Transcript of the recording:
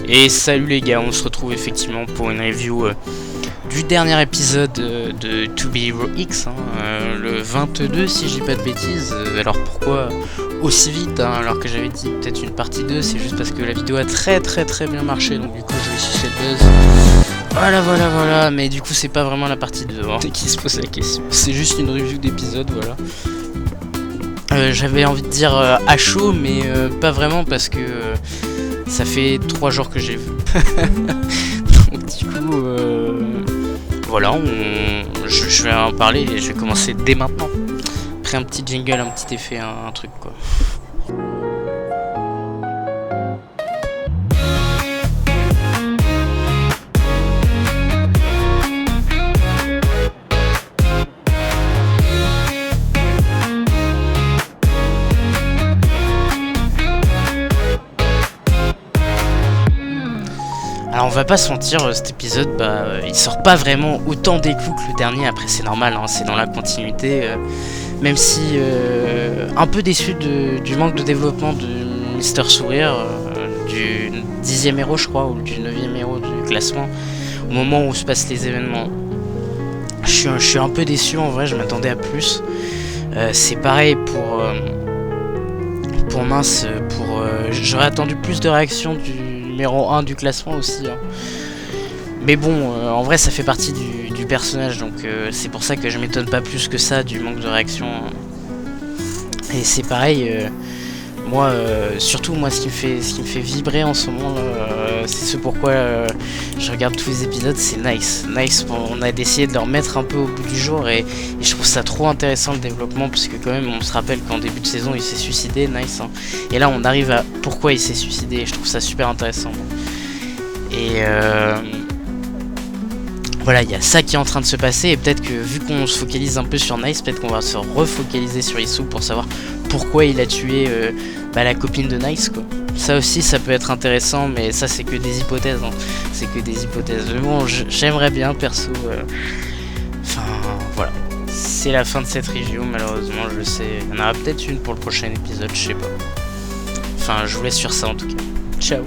Et salut les gars, on se retrouve effectivement pour une review du dernier épisode de To Be Hero X, le 22 si je dis pas de bêtises. Alors pourquoi aussi vite, alors que j'avais dit peut-être une partie 2, c'est juste parce que la vidéo a très bien marché, donc du coup je vais sucer le buzz. Voilà, mais du coup c'est pas vraiment la partie 2, qui se pose la question. C'est juste une review d'épisode, voilà. J'avais envie de dire à chaud, mais pas vraiment parce que ça fait 3 jours que j'ai vu. Donc du coup, voilà, je vais en parler et je vais commencer dès maintenant. Après un petit jingle, un petit effet, un truc quoi. Alors on va pas se mentir, cet épisode, il sort pas vraiment autant des coups que le dernier. Après c'est normal, c'est dans la continuité. Même si un peu déçu du manque de développement de Mister Sourire, du 10e héros je crois, ou du 9e héros du classement, au moment où se passent les événements. Je suis un peu déçu en vrai, je m'attendais à plus. C'est pareil pour Mince, j'aurais attendu plus de réactions du numéro 1 du classement aussi. Mais bon, en vrai ça fait partie du personnage, donc c'est pour ça que je m'étonne pas plus que ça du manque de réaction. Et c'est pareil, moi, surtout moi ce qui me fait vibrer en ce moment, c'est ce pourquoi je regarde tous les épisodes, c'est Nice. On a essayé de le remettre un peu au bout du jour et je trouve ça trop intéressant le développement, parce que quand même on se rappelle qu'en début de saison il s'est suicidé, Nice, et là on arrive à pourquoi il s'est suicidé, et je trouve ça super intéressant. Et voilà, il y a ça qui est en train de se passer, et peut-être que vu qu'on se focalise un peu sur Nice, peut-être qu'on va se refocaliser sur Issou pour savoir pourquoi il a tué la copine de Nice, quoi. Ça aussi, ça peut être intéressant, mais ça c'est que des hypothèses, c'est que des hypothèses. Mais bon, j'aimerais bien, perso. Enfin, voilà. C'est la fin de cette review, malheureusement, je le sais. Il y en aura peut-être une pour le prochain épisode, je sais pas. Enfin, je vous laisse sur ça en tout cas. Ciao.